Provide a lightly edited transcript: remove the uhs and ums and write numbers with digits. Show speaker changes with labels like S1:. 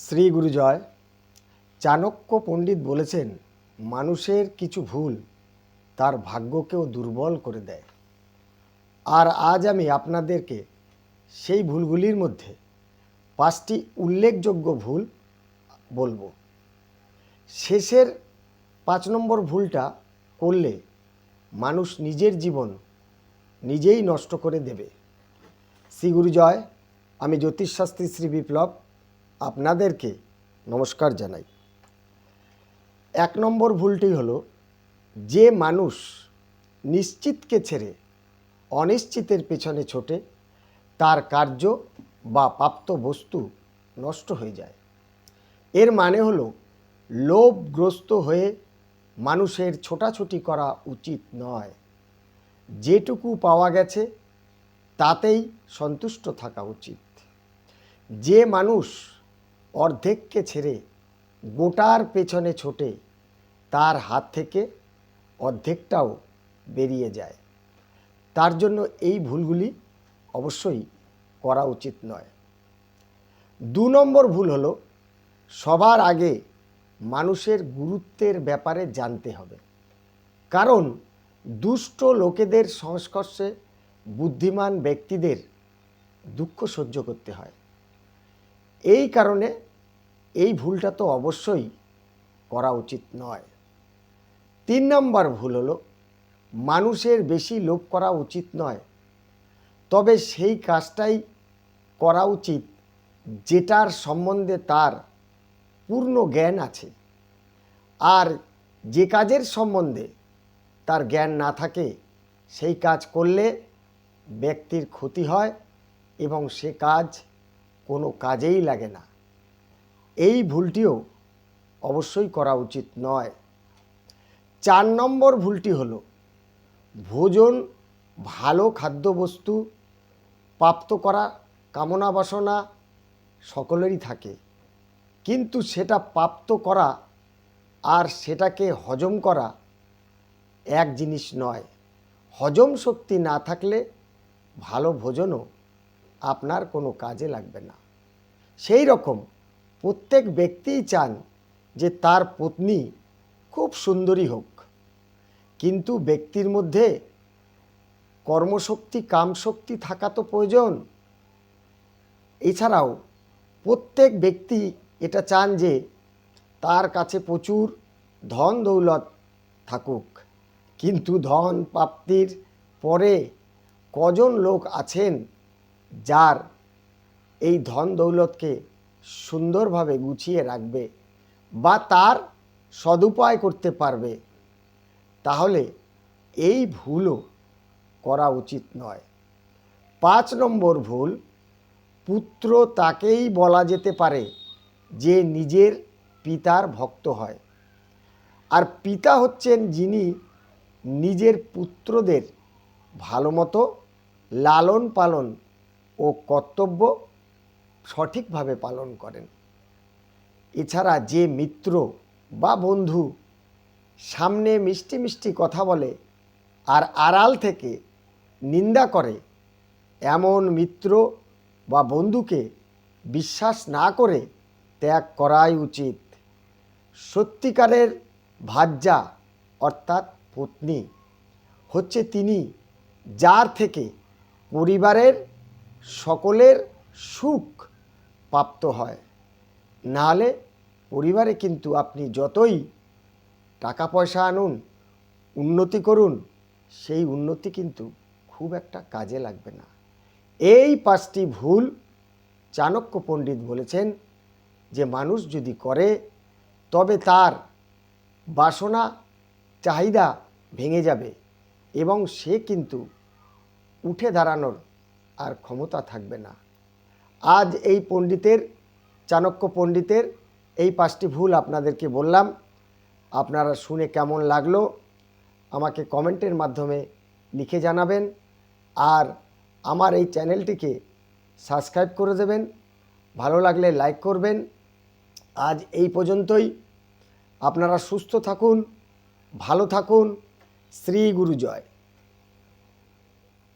S1: শ্রী গুরুজয়। চাণক্য পণ্ডিত বলেছেন, মানুষের কিছু ভুল তার ভাগ্যকেও দুর্বল করে দেয়। আর আজ আমি আপনাদেরকে সেই ভুলগুলির মধ্যে 5টি উল্লেখযোগ্য ভুল বলবো। শেষের 5 নম্বর ভুলটা করলে মানুষ নিজের জীবন নিজেই নষ্ট করে দেবে। শ্রী গুরুজয়, আমি জ্যোতিষশাস্ত্রী শ্রী বিপ্লব আপনাদেরকে নমস্কার জানাই। 1 নম্বর ভুলটি হলো, যে মানুষ নিশ্চিতকে ছেড়ে অনিশ্চিতের পেছনে ছোটে তার কার্য বা প্রাপ্ত বস্তু নষ্ট হয়ে যায়। এর মানে হলো, লোভগ্রস্ত হয়ে মানুষের ছোটাছুটি করা উচিত নয়। যেটুকু পাওয়া গেছে তাতেই সন্তুষ্ট থাকা উচিত। যে মানুষ অর্ধেককে ছেড়ে গোটার পেছনে ছোটে তার হাত থেকে অর্ধেকটাও বেরিয়ে যায়। তার জন্য এই ভুলগুলি অবশ্যই করা উচিত নয়। 2 নম্বর ভুল হলো, সবার আগে মানুষের গুরুত্বের ব্যাপারে জানতে হবে। কারণ দুষ্ট লোকেদের সংস্পর্শে বুদ্ধিমান ব্যক্তিদের দুঃখ সহ্য করতে হয়। এই কারণে এই ভুলটা তো অবশ্যই করা উচিত নয়। 3 নম্বর ভুল হলো, মানুষের বেশি লোভ করা উচিত নয়, তবে সেই কাজটাই করা উচিত যেটার সম্বন্ধে তার পূর্ণ জ্ঞান আছে। আর যে কাজের সম্বন্ধে তার জ্ঞান না থাকে সেই কাজ করলে ব্যক্তির ক্ষতি হয় এবং সে কাজ কোনো কাজেই লাগে না। এই ভুলটিও অবশ্যই করা উচিত নয়। 4 নম্বর ভুলটি হলো, ভোজন ভালো খাদ্যবস্তু প্রাপ্ত করা কামনা বাসনা সকলেরই থাকে, কিন্তু সেটা প্রাপ্ত করা আর সেটাকে হজম করা এক জিনিস নয়। হজম শক্তি না থাকলে ভালো ভোজনও আপনার কোনো কাজে লাগবে না। সেই রকম প্রত্যেক ব্যক্তিই চান যে তার পত্নী খুব সুন্দরী হোক, কিন্তু ব্যক্তির মধ্যে কর্মশক্তি কামশক্তি থাকা তো প্রয়োজন। এছাড়াও প্রত্যেক ব্যক্তি এটা চান যে তার কাছে প্রচুর ধন দৌলত থাকুক, কিন্তু ধন প্রাপ্তির পরে কজন লোক আছেন যার এই ধন দৌলতকে সুন্দরভাবে গুছিয়ে রাখবে বা তার সদুপায় করতে পারবে? তাহলে এই ভুলও করা উচিত নয়। 5 নম্বর ভুল, পুত্র তাকেই বলা যেতে পারে যে নিজের পিতার ভক্ত হয়। আর পিতা হচ্ছেন যিনি নিজের পুত্রদের ভালো মতো লালন পালন ও কর্তব্য সঠিকভাবে পালন করেন। এছাড়া যে মিত্র বা বন্ধু সামনে মিষ্টি মিষ্টি কথা বলে আর আড়াল থেকে নিন্দা করে, এমন মিত্র বা বন্ধুকে বিশ্বাস না করে ত্যাগ করাই উচিত। সত্যিকারের ভার্যা অর্থাৎ পত্নী হচ্ছে তিনি যার থেকে পরিবারের সকলের সুখ প্রাপ্ত হয়। নাহলে পরিবারে কিন্তু আপনি যতই টাকা পয়সা আনুন, উন্নতি করুন, সেই উন্নতি কিন্তু খুব একটা কাজে লাগবে না। এই 5টি ভুল চাণক্য পণ্ডিত বলেছেন যে মানুষ যদি করে তবে তার বাসনা চাহিদা ভেঙে যাবে এবং সে কিন্তু উঠে দাঁড়ানোর আর ক্ষমতা থাকবে না। আজ এই চাণক্য পণ্ডিতের এই 5টি ভুল আপনাদেরকে বললাম। আপনারা শুনে কেমন লাগলো আমাকে কমেন্টের মাধ্যমে লিখে জানাবেন। আর আমার এই চ্যানেলটিকে সাবস্ক্রাইব করে দেবেন, ভালো লাগলে লাইক করবেন। আজ এই পর্যন্তই। আপনারা সুস্থ থাকুন, ভালো থাকুন। শ্রী গুরুজয়।